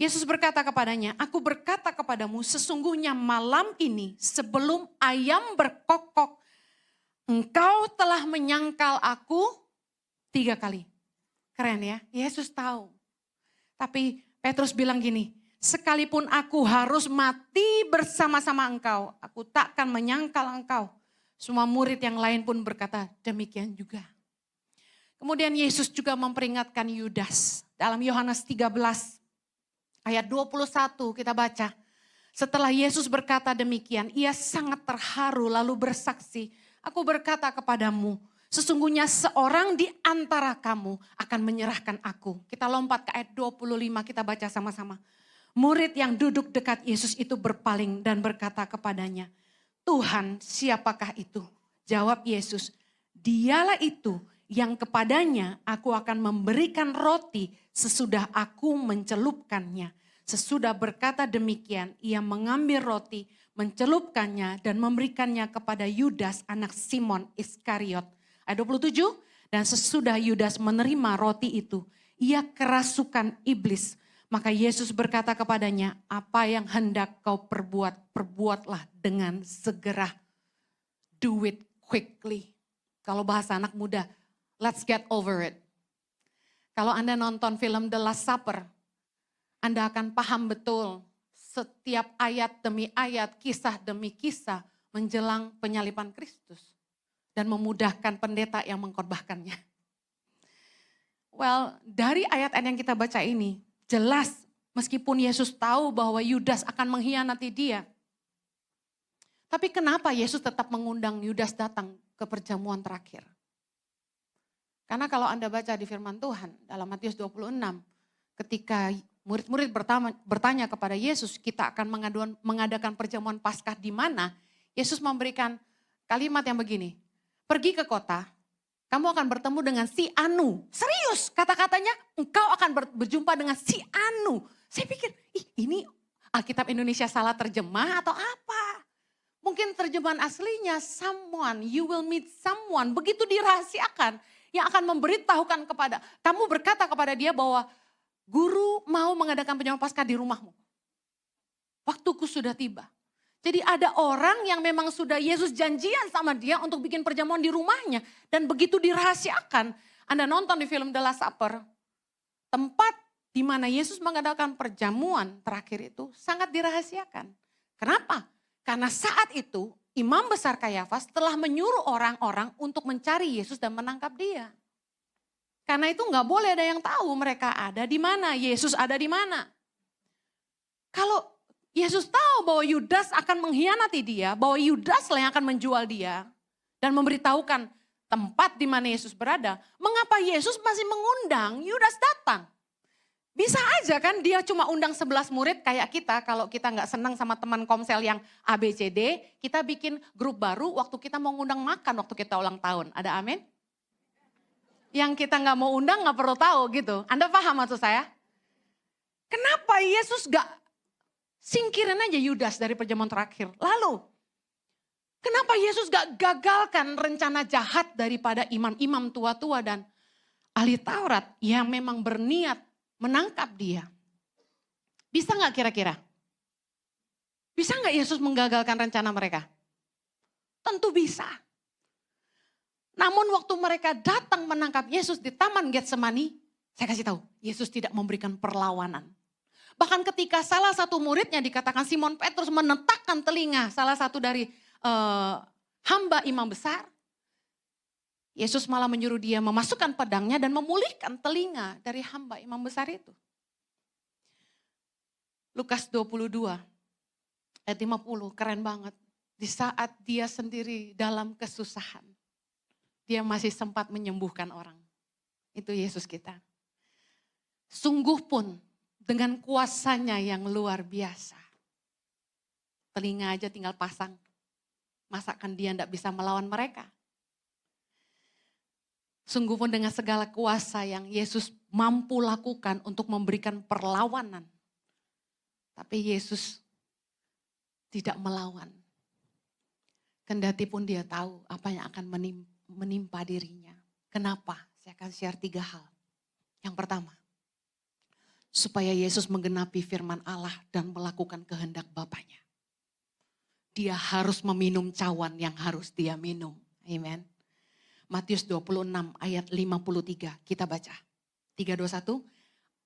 Yesus berkata kepadanya, aku berkata kepadamu sesungguhnya malam ini sebelum ayam berkokok, engkau telah menyangkal aku 3 kali. Keren ya, Yesus tahu. Tapi Petrus bilang gini, sekalipun aku harus mati bersama-sama engkau, aku takkan menyangkal engkau. Semua murid yang lain pun berkata demikian juga. Kemudian Yesus juga memperingatkan Yudas. Dalam Yohanes 13 ayat 21 kita baca. Setelah Yesus berkata demikian, ia sangat terharu lalu bersaksi, aku berkata kepadamu, sesungguhnya seorang di antara kamu akan menyerahkan aku. Kita lompat ke ayat 25, kita baca sama-sama. Murid yang duduk dekat Yesus itu berpaling dan berkata kepadanya, Tuhan, siapakah itu? Jawab Yesus, dialah itu yang kepadanya aku akan memberikan roti sesudah aku mencelupkannya. Sesudah berkata demikian, ia mengambil roti, mencelupkannya dan memberikannya kepada Yudas anak Simon Iskariot. Ayat 27, dan sesudah Yudas menerima roti itu, ia kerasukan iblis. Maka Yesus berkata kepadanya, apa yang hendak kau perbuat, perbuatlah dengan segera. Do it quickly. Kalau bahasa anak muda, let's get over it. Kalau Anda nonton film The Last Supper, Anda akan paham betul setiap ayat demi ayat, kisah demi kisah menjelang penyaliban Kristus. Dan memudahkan pendeta yang mengkorbankannya. Well, dari ayat-ayat yang kita baca ini, jelas meskipun Yesus tahu bahwa Yudas akan mengkhianati dia. Tapi kenapa Yesus tetap mengundang Yudas datang ke perjamuan terakhir? Karena kalau Anda baca di firman Tuhan dalam Matius 26, ketika murid-murid bertanya kepada Yesus, kita akan mengadakan perjamuan Paskah di mana? Yesus memberikan kalimat yang begini, pergi ke kota, kamu akan bertemu dengan si Anu. Serius, kata-katanya engkau akan berjumpa dengan si Anu. Saya pikir, ini Alkitab Indonesia salah terjemah atau apa? Mungkin terjemahan aslinya someone, you will meet someone. Begitu dirahasiakan, yang akan memberitahukan kepada, kamu berkata kepada dia bahwa guru mau mengadakan perjamuan Paskah di rumahmu. Waktuku sudah tiba. Jadi ada orang yang memang sudah Yesus janjian sama dia untuk bikin perjamuan di rumahnya. Dan begitu dirahasiakan, Anda nonton di film The Last Supper, tempat di mana Yesus mengadakan perjamuan terakhir itu sangat dirahasiakan. Kenapa? Karena saat itu Imam Besar Kayafas telah menyuruh orang-orang untuk mencari Yesus dan menangkap dia. Karena itu nggak boleh ada yang tahu mereka ada di mana, Yesus ada di mana. Kalau Yesus tahu bahwa Yudas akan mengkhianati dia, bahwa Yudas lah yang akan menjual dia dan memberitahukan tempat di mana Yesus berada, mengapa Yesus masih mengundang Yudas datang? Bisa aja kan dia cuma undang 11 murid kayak kita, kalau kita nggak senang sama teman komsel yang ABCD, kita bikin grup baru waktu kita mau ngundang makan waktu kita ulang tahun. Ada amin? Yang kita nggak mau undang nggak perlu tahu gitu. Anda paham maksud saya? Kenapa Yesus gak singkirin aja Yudas dari perjamuan terakhir? Lalu, kenapa Yesus gak gagalkan rencana jahat daripada imam-imam tua-tua dan ahli Taurat yang memang berniat menangkap dia? Bisa gak kira-kira? Bisa gak Yesus menggagalkan rencana mereka? Tentu bisa. Namun waktu mereka datang menangkap Yesus di Taman Getsemani, saya kasih tahu, Yesus tidak memberikan perlawanan. Bahkan ketika salah satu muridnya dikatakan Simon Petrus menentakkan telinga salah satu dari hamba imam besar, Yesus malah menyuruh dia memasukkan pedangnya dan memulihkan telinga dari hamba imam besar itu. Lukas 22 ayat 50, keren banget. Di saat dia sendiri dalam kesusahan, dia masih sempat menyembuhkan orang. Itu Yesus kita. Sungguh pun dengan kuasanya yang luar biasa. Telinga aja tinggal pasang. Masakan dia tidak bisa melawan mereka. Sungguh pun dengan segala kuasa yang Yesus mampu lakukan untuk memberikan perlawanan. Tapi Yesus tidak melawan. Kendati pun dia tahu apa yang akan menimpa dirinya. Kenapa? Saya akan share 3 hal. Yang pertama, supaya Yesus menggenapi firman Allah dan melakukan kehendak Bapaknya. Dia harus meminum cawan yang harus dia minum. Amen. Matius 26 ayat 53 kita baca. 321.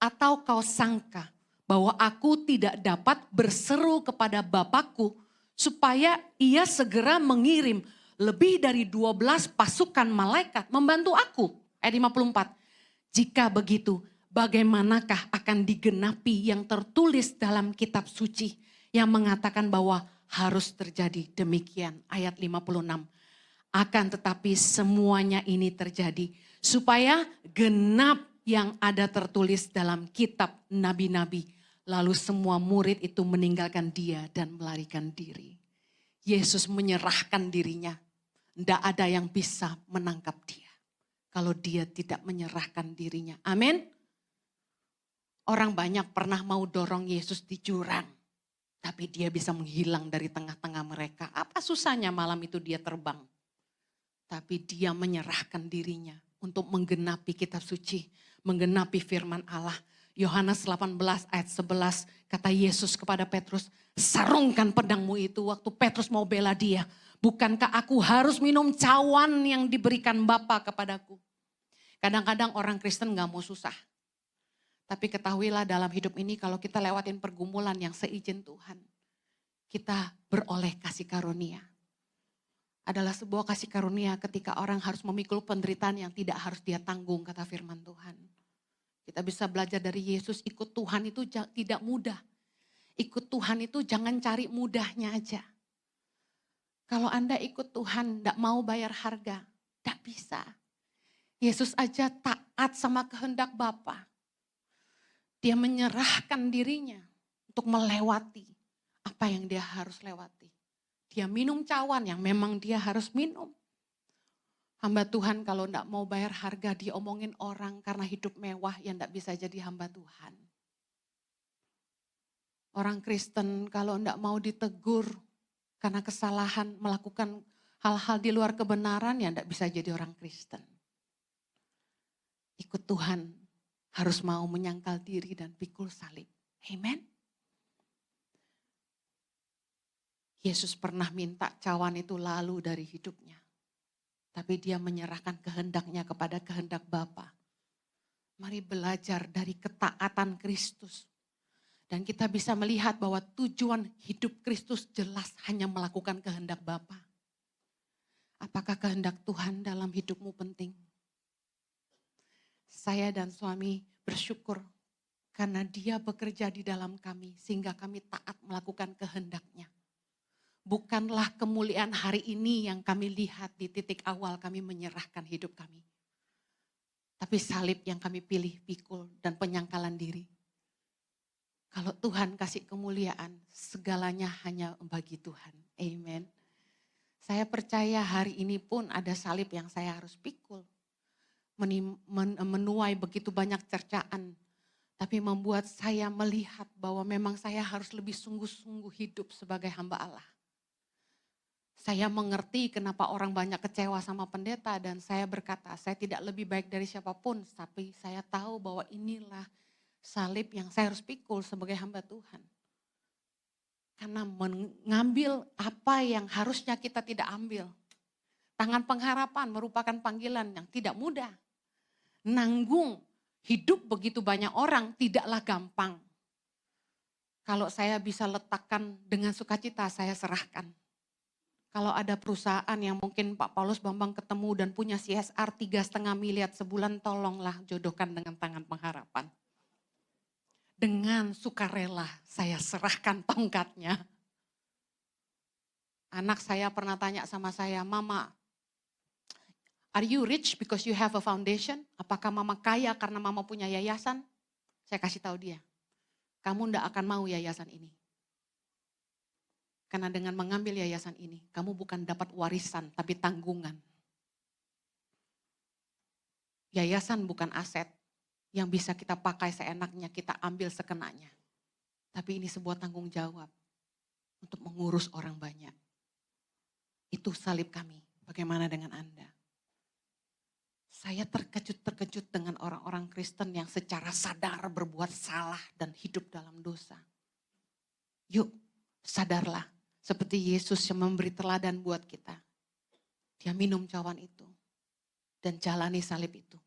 Atau kau sangka bahwa aku tidak dapat berseru kepada Bapakku supaya ia segera mengirim lebih dari 12 pasukan malaikat membantu aku. Ayat 54. Jika begitu, bagaimanakah akan digenapi yang tertulis dalam kitab suci yang mengatakan bahwa harus terjadi demikian. Ayat 56. Akan tetapi semuanya ini terjadi supaya genap yang ada tertulis dalam kitab nabi-nabi. Lalu semua murid itu meninggalkan dia dan melarikan diri. Yesus menyerahkan dirinya. Tidak ada yang bisa menangkap dia kalau dia tidak menyerahkan dirinya. Amin. Orang banyak pernah mau dorong Yesus di jurang. Tapi dia bisa menghilang dari tengah-tengah mereka. Apa susahnya malam itu dia terbang. Tapi dia menyerahkan dirinya untuk menggenapi kitab suci. Menggenapi firman Allah. Yohanes 18 ayat 11 kata Yesus kepada Petrus, sarungkan pedangmu itu waktu Petrus mau bela dia. Bukankah aku harus minum cawan yang diberikan Bapa kepadaku? Kadang-kadang orang Kristen gak mau susah. Tapi ketahuilah dalam hidup ini kalau kita lewatin pergumulan yang seizin Tuhan. Kita beroleh kasih karunia. Adalah sebuah kasih karunia ketika orang harus memikul penderitaan yang tidak harus dia tanggung, kata firman Tuhan. Kita bisa belajar dari Yesus, ikut Tuhan itu tidak mudah. Ikut Tuhan itu jangan cari mudahnya aja. Kalau Anda ikut Tuhan tidak mau bayar harga, tidak bisa. Yesus aja taat sama kehendak Bapa. Dia menyerahkan dirinya untuk melewati apa yang dia harus lewati. Dia minum cawan yang memang dia harus minum. Hamba Tuhan kalau tidak mau bayar harga diomongin orang karena hidup mewah yang tidak bisa jadi hamba Tuhan. Orang Kristen kalau tidak mau ditegur karena kesalahan melakukan hal-hal di luar kebenaran ya tidak bisa jadi orang Kristen. Ikut Tuhan harus mau menyangkal diri dan pikul salib. Amen. Yesus pernah minta cawan itu lalu dari hidupnya. Tapi dia menyerahkan kehendaknya kepada kehendak Bapa. Mari belajar dari ketaatan Kristus. Dan kita bisa melihat bahwa tujuan hidup Kristus jelas hanya melakukan kehendak Bapa. Apakah kehendak Tuhan dalam hidupmu penting? Saya dan suami bersyukur karena dia bekerja di dalam kami sehingga kami taat melakukan kehendaknya. Bukanlah kemuliaan hari ini yang kami lihat di titik awal kami menyerahkan hidup kami. Tapi salib yang kami pilih, pikul dan penyangkalan diri. Kalau Tuhan kasih kemuliaan, segalanya hanya bagi Tuhan. Amen. Saya percaya hari ini pun ada salib yang saya harus pikul. Menuai begitu banyak cercaan. Tapi membuat saya melihat bahwa memang saya harus lebih sungguh-sungguh hidup sebagai hamba Allah. Saya mengerti kenapa orang banyak kecewa sama pendeta dan saya berkata, saya tidak lebih baik dari siapapun, tapi saya tahu bahwa inilah salib yang saya harus pikul sebagai hamba Tuhan. Karena mengambil apa yang harusnya kita tidak ambil. Tangan pengharapan merupakan panggilan yang tidak mudah. Nanggung hidup begitu banyak orang tidaklah gampang. Kalau saya bisa letakkan dengan sukacita, saya serahkan. Kalau ada perusahaan yang mungkin Pak Paulus Bambang ketemu dan punya CSR 3,5 miliar sebulan, tolonglah jodohkan dengan tangan pengharapan. Dengan sukarela saya serahkan tongkatnya. Anak saya pernah tanya sama saya, Mama, are you rich because you have a foundation? Apakah Mama kaya karena Mama punya yayasan? Saya kasih tahu dia, kamu tidak akan mau yayasan ini. Karena dengan mengambil yayasan ini, kamu bukan dapat warisan, tapi tanggungan. Yayasan bukan aset yang bisa kita pakai seenaknya, kita ambil sekenanya. Tapi ini sebuah tanggung jawab untuk mengurus orang banyak. Itu salib kami. Bagaimana dengan Anda? Saya terkejut dengan orang-orang Kristen yang secara sadar berbuat salah dan hidup dalam dosa. Yuk, sadarlah seperti Yesus yang memberi teladan buat kita. Dia minum cawan itu dan jalani salib itu.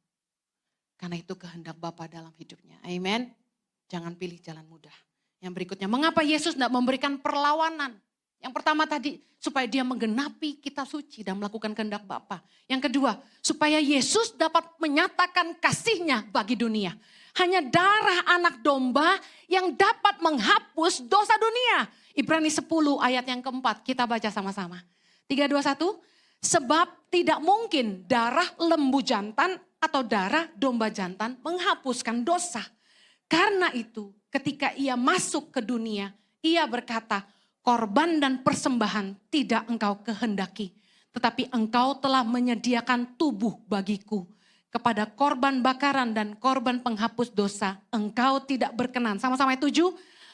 Karena itu kehendak Bapa dalam hidupnya. Amen. Jangan pilih jalan mudah. Yang berikutnya, mengapa Yesus tidak memberikan perlawanan? Yang pertama tadi, supaya dia menggenapi kitab suci dan melakukan kehendak Bapa. Yang kedua, supaya Yesus dapat menyatakan kasihnya bagi dunia. Hanya darah anak domba yang dapat menghapus dosa dunia. Ibrani 10 ayat yang keempat, kita baca sama-sama. 3, 2, 1. Sebab tidak mungkin darah lembu jantan atau darah domba jantan menghapuskan dosa. Karena itu ketika ia masuk ke dunia, ia berkata, korban dan persembahan tidak engkau kehendaki. Tetapi engkau telah menyediakan tubuh bagiku. Kepada korban bakaran dan korban penghapus dosa, engkau tidak berkenan. Sama-sama 7.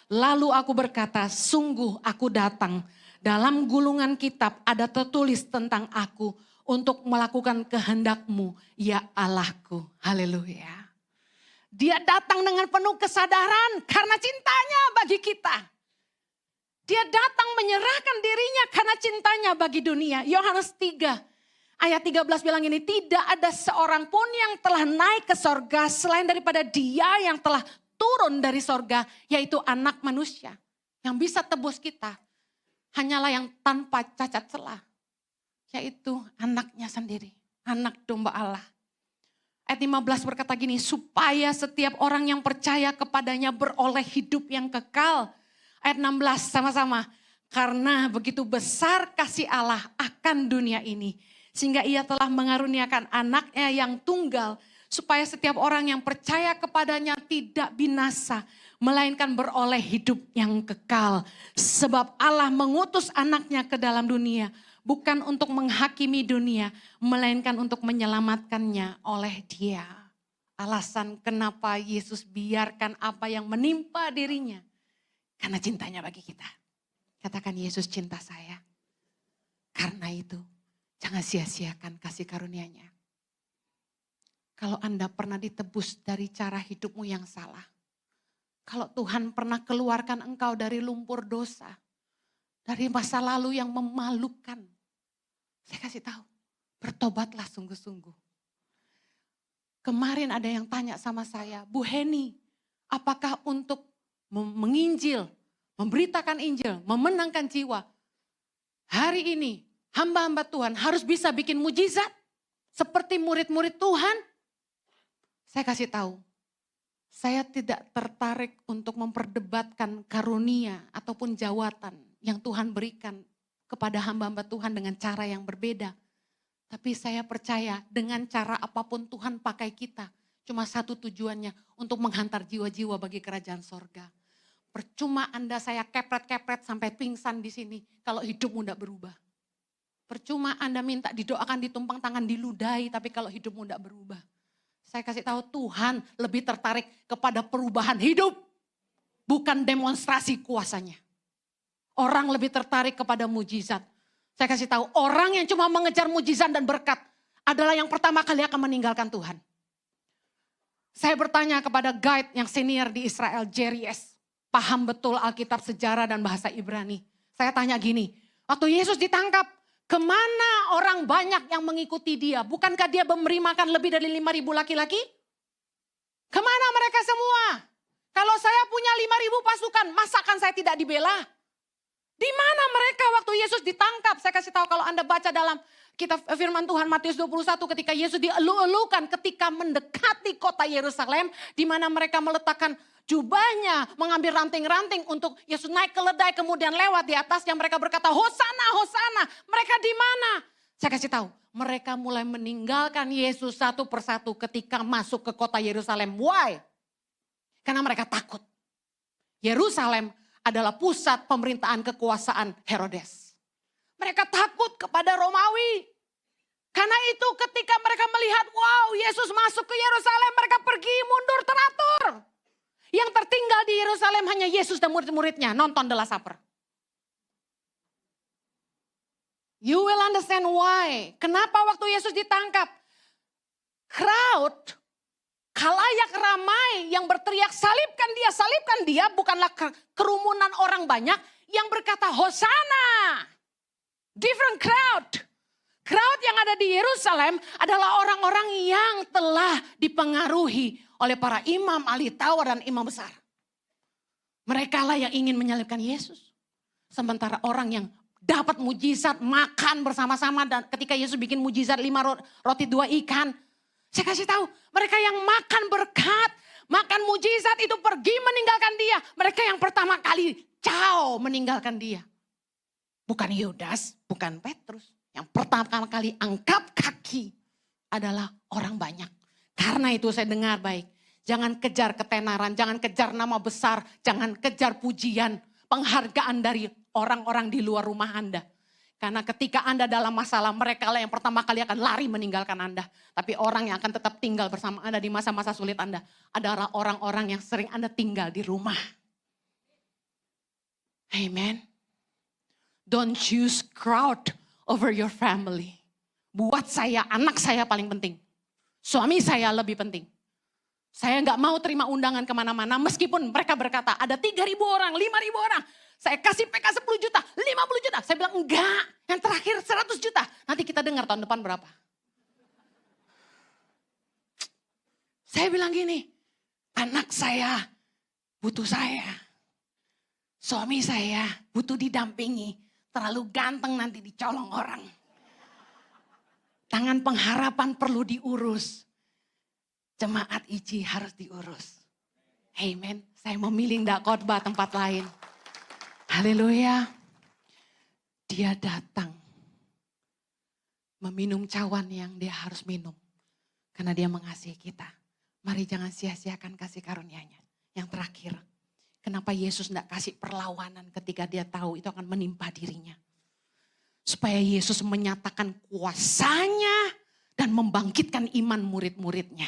Lalu aku berkata, sungguh aku datang. Dalam gulungan kitab ada tertulis tentang aku untuk melakukan kehendakmu, ya Allahku. Haleluya. Dia datang dengan penuh kesadaran karena cintanya bagi kita. Dia datang menyerahkan dirinya karena cintanya bagi dunia. Yohanes 3 ayat 13 bilang ini, tidak ada seorang pun yang telah naik ke sorga selain daripada dia yang telah turun dari sorga, yaitu anak manusia. Yang bisa tebus kita hanyalah yang tanpa cacat celah, yaitu anaknya sendiri, anak domba Allah. Ayat 15 berkata gini, supaya setiap orang yang percaya kepadanya beroleh hidup yang kekal. Ayat 16 sama-sama, karena begitu besar kasih Allah akan dunia ini, sehingga ia telah mengaruniakan anaknya yang tunggal, supaya setiap orang yang percaya kepadanya tidak binasa, melainkan beroleh hidup yang kekal. Sebab Allah mengutus anaknya ke dalam dunia, bukan untuk menghakimi dunia, melainkan untuk menyelamatkannya oleh dia. Alasan kenapa Yesus biarkan apa yang menimpa dirinya, karena cintanya bagi kita. Katakan, Yesus cinta saya. Karena itu, jangan sia-siakan kasih karunia-Nya. Kalau Anda pernah ditebus dari cara hidupmu yang salah, kalau Tuhan pernah keluarkan engkau dari lumpur dosa, dari masa lalu yang memalukan, saya kasih tahu, bertobatlah sungguh-sungguh. Kemarin ada yang tanya sama saya, Bu Heni, apakah untuk menginjil, memberitakan Injil, memenangkan jiwa, hari ini hamba-hamba Tuhan harus bisa bikin mujizat seperti murid-murid Tuhan? Saya kasih tahu, saya tidak tertarik untuk memperdebatkan karunia ataupun jawatan yang Tuhan berikan kepada hamba-hamba Tuhan dengan cara yang berbeda. Tapi saya percaya dengan cara apapun Tuhan pakai kita, cuma satu tujuannya, untuk menghantar jiwa-jiwa bagi kerajaan sorga. Percuma Anda saya kepret-kepret sampai pingsan di sini kalau hidupmu tidak berubah. Percuma Anda minta didoakan, ditumpang tangan, diludahi, tapi kalau hidupmu tidak berubah. Saya kasih tahu, Tuhan lebih tertarik kepada perubahan hidup, bukan demonstrasi kuasanya. Orang lebih tertarik kepada mujizat. Saya kasih tahu, orang yang cuma mengejar mujizat dan berkat adalah yang pertama kali akan meninggalkan Tuhan. Saya bertanya kepada guide yang senior di Israel, Jerry S. Paham betul Alkitab, sejarah dan bahasa Ibrani. Saya tanya gini, waktu Yesus ditangkap, kemana orang banyak yang mengikuti dia? Bukankah dia memberi makan lebih dari 5.000 laki-laki? Kemana mereka semua? Kalau saya punya 5.000 pasukan, masakan saya tidak dibela? Di mana mereka waktu Yesus ditangkap? Saya kasih tahu, kalau Anda baca dalam kitab firman Tuhan Matius 21, ketika Yesus dielu-elukan ketika mendekati kota Yerusalem, di mana mereka meletakkan jubahnya, mengambil ranting-ranting untuk Yesus naik keledai, kemudian lewat di atasnya, mereka berkata, Hosana, Hosana. Mereka di mana? Saya kasih tahu, mereka mulai meninggalkan Yesus satu persatu ketika masuk ke kota Yerusalem. Why? Karena mereka takut. Yerusalem adalah pusat pemerintahan kekuasaan Herodes. Mereka takut kepada Romawi. Karena itu ketika mereka melihat, wow, Yesus masuk ke Yerusalem, mereka pergi mundur teratur. Yang tertinggal di Yerusalem hanya Yesus dan murid-muridnya, nonton The Last Supper. You will understand why. Kenapa waktu Yesus ditangkap? Crowd, khalayak ramai yang berteriak salibkan dia bukanlah kerumunan orang banyak yang berkata Hosana. Different crowd. Crowd yang ada di Yerusalem adalah orang-orang yang telah dipengaruhi oleh para imam, ahli Taurat dan imam besar. Mereka lah yang ingin menyalibkan Yesus. Sementara orang yang dapat mujizat makan bersama-sama dan ketika Yesus bikin mujizat 5 roti 2 ikan. Saya kasih tahu, mereka yang makan berkat, makan mujizat itu pergi meninggalkan dia. Mereka yang pertama kali meninggalkan dia. Bukan Yudas, bukan Petrus. Yang pertama kali angkat kaki adalah orang banyak. Karena itu saya dengar baik. Jangan kejar ketenaran, jangan kejar nama besar, jangan kejar pujian, penghargaan dari orang-orang di luar rumah Anda. Karena ketika Anda dalam masalah, mereka lah yang pertama kali akan lari meninggalkan Anda. Tapi orang yang akan tetap tinggal bersama Anda di masa-masa sulit Anda adalah orang-orang yang sering Anda tinggal di rumah. Amen. Don't choose crowd over your family. Buat saya, anak saya paling penting. Suami saya lebih penting. Saya nggak mau terima undangan kemana-mana meskipun mereka berkata ada 3.000 orang, 5.000 orang. Saya kasih PK 10 juta, 50 juta. Saya bilang enggak, yang terakhir 100 juta. Nanti kita dengar tahun depan berapa. Saya bilang gini, anak saya butuh saya. Suami saya butuh didampingi. Terlalu ganteng nanti dicolong orang. Tangan pengharapan perlu diurus. Jemaat IJI harus diurus. Amen. Saya memilih enggak khotbah tempat lain. Haleluya. Dia datang meminum cawan yang dia harus minum. Karena dia mengasihi kita. Mari jangan sia-siakan kasih karunia-Nya. Yang terakhir, kenapa Yesus tidak kasih perlawanan ketika dia tahu itu akan menimpa dirinya. Supaya Yesus menyatakan kuasanya dan membangkitkan iman murid-muridnya.